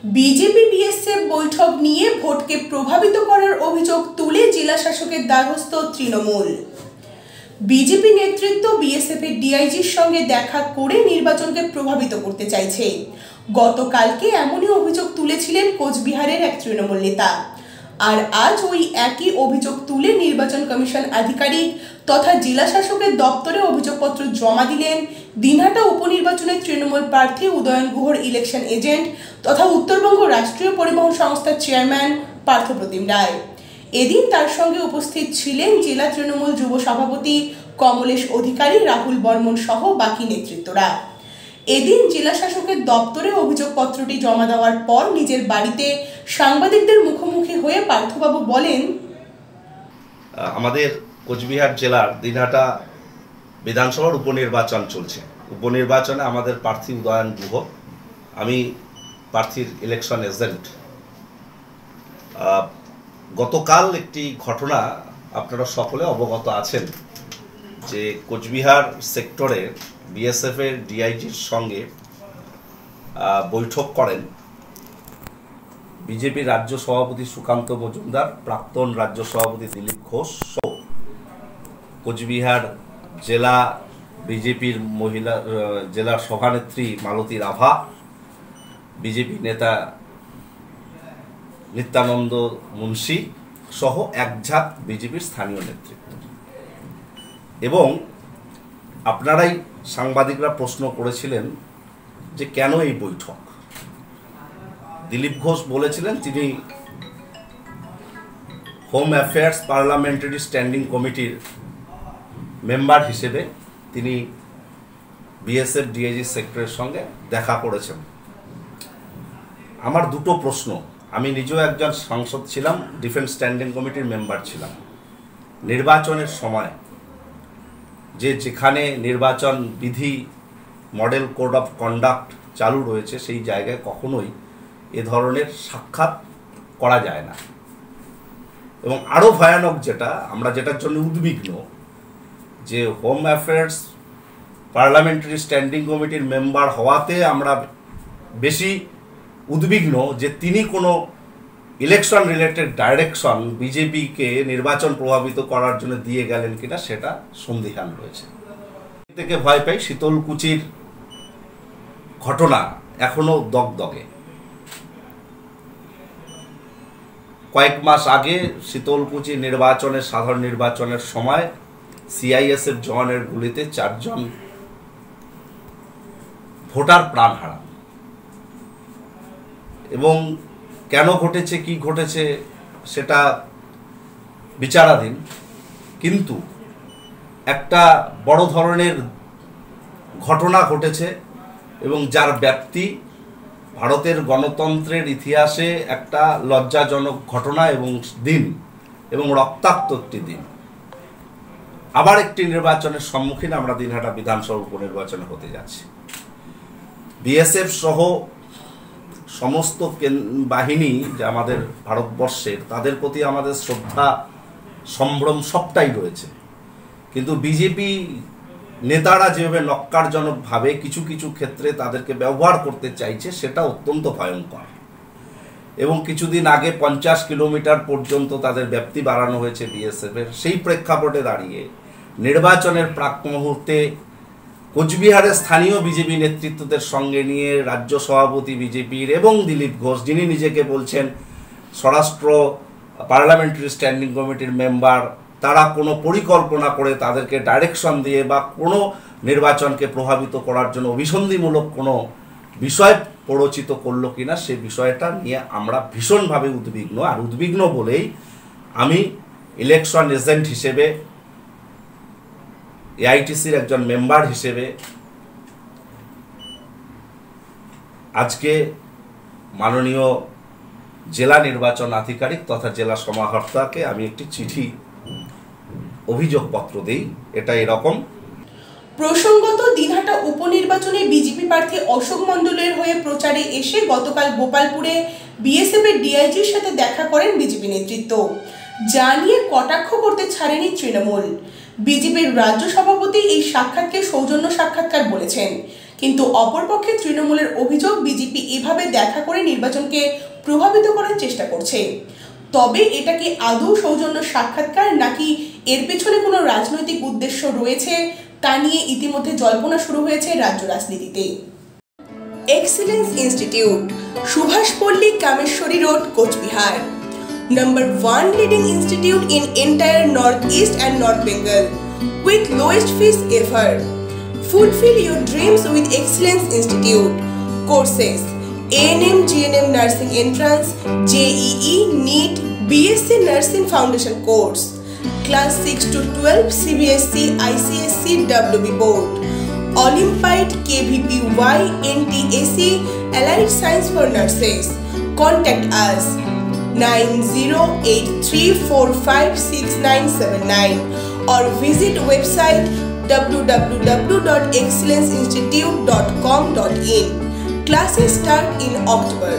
BJP BSF বৈঠক নিয়ে ভোটকে প্রভাবিত করার অভিযোগ তুলে জেলা শাসকের দ্বারস্থ তৃণমূল। বিজেপি নেতৃত্ব বিএসএফ এর ডিআইজির সঙ্গে দেখা করে নির্বাচনকে প্রভাবিত করতে চাইছে। গতকালকে এমনই অভিযোগ তুলেছিলেন কোচবিহারের এক তৃণমূল নেতা। আর আজ ওই একই অভিযোগ তুলে নির্বাচন কমিশন আধিকারিক তথা জেলা শাসকের দপ্তরে অভিযোগপত্র জমা দিলেন দিনহাটা উপনির্বাচনের তৃণমূল প্রার্থী উদয়ন গুহর ইলেকশন এজেন্ট তথা উত্তরবঙ্গ রাষ্ট্রীয় পরিবহন সংস্থার চেয়ারম্যান পার্থপ্রতিম রায়। এদিন তার সঙ্গে উপস্থিত ছিলেন জেলা তৃণমূল যুব সভাপতি কমলেশ অধিকারী, রাহুল বর্মন সহ বাকি নেতৃত্বরা। এদিন জেলা শাসকের দপ্তরে অভিযোগপত্রটি জমা দেওয়ার পর নিজের বাড়িতে সাংবাদিকদের মুখোমুখি হয়ে পার্থবাবু বলেন, আমাদের কোচবিহার জেলার দিনহাটা বিধানসভার উপনির্বাচন চলছে। উপনির্বাচনে আমাদের প্রার্থী উদয়ন গুহ, আমি প্রার্থীর ইলেকশন এজেন্ট। গতকাল একটি ঘটনা আপনারা সকলে অবগত আছেন যে কোচবিহার সেক্টরে বিএসএফ এর ডিআইজির সঙ্গে বৈঠক করেন বিজেপি রাজ্য সভাপতি সুকান্ত মজুমদার, প্রাক্তন রাজ্য সভাপতি দিলীপ ঘোষ সহ কোচবিহার জেলা বিজেপির মহিলা জেলার সভানেত্রী মালতী রাভা, বিজেপি নেতা নিত্যানন্দ মুন্সি সহ একঝাঁক বিজেপির স্থানীয় নেতৃত্ব। এবং আপনারাই সাংবাদিকরা প্রশ্ন করেছিলেন যে কেন এই বৈঠক। দিলীপ ঘোষ বলেছিলেন তিনি হোম অ্যাফেয়ার্স পার্লামেন্টারি স্ট্যান্ডিং কমিটির মেম্বার হিসেবে তিনি বিএসএফ ডিআইজি সেক্টরের সঙ্গে দেখা করেছেন। আমার দুটো প্রশ্ন, আমি নিজেও একজন সাংসদ ছিলাম, ডিফেন্স স্ট্যান্ডিং কমিটির মেম্বার ছিলাম। নির্বাচনের সময় যেখানে নির্বাচন বিধি মডেল কোড অফ কন্ডাক্ট চালু রয়েছে সেই জায়গায় কখনোই এ ধরনের সাক্ষাৎ করা যায় না। এবং আরও ভয়ানক আমরা যেটার জন্য উদ্বিগ্ন, যে হোম অ্যাফেয়ার্স পার্লামেন্টারি স্ট্যান্ডিং কমিটির মেম্বার হওয়াতে আমরা বেশি উদ্বিগ্ন যে তিনি কোনো ইলেকশন রিলেটেড ডাইরেকশন বিজেপিকে নির্বাচন প্রভাবিত করার জন্য দিয়ে গেলেন কিনা সেটা সন্দিহান রয়েছে। থেকে ভয় পাই শীতলকুচির ঘটনা এখনো দগদগে। কয়েক মাস আগে শীতলকুচি সাধারণ নির্বাচনের সময় সিআইএসএফ জওয়ানের গুলিতে 4 জন ভোটার প্রাণ হারান। এবং কেন ঘটেছে, কি ঘটেছে সেটা বিচারাধীন, কিন্তু একটা বড় ধরনের ঘটনা ঘটেছে এবং যার ব্যাপ্তি ভারতের গণতন্ত্রের ইতিহাসে একটা লজ্জাজনক ঘটনা এবং দিন এবং রক্তাক্ত একটি দিন। আবার একটি নির্বাচনের সম্মুখীন আমরা দিনহাটা বিধানসভা উপনির্বাচনে হতে যাচ্ছি। বিএসএফ সহ সমস্ত বাহিনী যে আমাদের ভারতবর্ষের, তাদের প্রতি আমাদের শ্রদ্ধা সম্ভ্রম সবটাই রয়েছে, কিন্তু বিজেপি নেতারা যেভাবে নক্কারজনকভাবে কিছু কিছু ক্ষেত্রে তাদেরকে ব্যবহার করতে চাইছে সেটা অত্যন্ত ভয়ঙ্কর। এবং কিছুদিন আগে 50 কিলোমিটার পর্যন্ত তাদের ব্যাপ্তি বাড়ানো হয়েছে বিএসএফ এর। সেই প্রেক্ষাপটে দাঁড়িয়ে নির্বাচনের প্রাক মুহূর্তে কোচবিহারের স্থানীয় বিজেপি নেতৃত্বদের সঙ্গে নিয়ে রাজ্য সভাপতি বিজেপির এবং দিলীপ ঘোষ, যিনি নিজেকে বলছেন স্বরাষ্ট্র পার্লামেন্টারি স্ট্যান্ডিং কমিটির মেম্বার, তারা কোনো পরিকল্পনা করে তাদেরকে ডাইরেকশন দিয়ে বা কোনো নির্বাচনকে প্রভাবিত করার জন্য অভিসন্ধিমূলক কোনো বিষয় প্ররোচিত করলো কিনা সে বিষয়টা নিয়ে আমরা ভীষণভাবে উদ্বিগ্ন। আর উদ্বিগ্ন বলেই আমি ইলেকশন এজেন্ট হিসেবে, এআইটিসির একজন মেম্বার হিসেবে আজকে মাননীয় জেলা নির্বাচন আধিকারিক তথা জেলা সমাহর্তাকে আমি একটি চিঠি অভিযোগপত্র দেই। এটা এরকম। প্রসঙ্গত, দিনহাটা উপনির্বাচনে বিজেপি প্রার্থী অশোক মণ্ডলের হয়ে প্রচারে এসে গতকাল গোপালপুরে বিএসএফ এর ডিআইজির সাথে দেখা করেন বিজেপি নেতৃত্ব, যা নিয়ে কটাক্ষ করতে ছাড়েনি তৃণমূল। বিজেপির রাজ্য সভাপতি এই সাক্ষাৎকে সৌজন্য সাক্ষাৎকার বলেছেন, কিন্তু অপরপক্ষে তৃণমূলের অভিযোগ বিজেপি এভাবে দেখা করে নির্বাচনকে প্রভাবিত করার চেষ্টা করছে। তবে এটা কি আদৌ সৌজন্য সাক্ষাৎকার নাকি এর পেছনে কোনো রাজনৈতিক উদ্দেশ্য রয়েছে তা নিয়ে ইতিমধ্যে জল্পনা শুরু হয়েছে রাজ্য রাজনীতিতে। Excellence institute, Subhashpalli, Kameshwari road, Cooch Behar. Number 1 leading institute in entire Northeast and North Bengal with lowest fees ever. Fulfill your dreams with Excellence Institute. Courses: ANM GNM Nursing Entrance, JEE, NEET, BSc Nursing Foundation Course. Class 6 to 12 CBSE, ICSC, WB Board. Olympide, KVPY, NTAC, Allied Science for Nurses. Contact us 9083456979 or visit website www.excellenceinstitute.com.in. Classes start in October.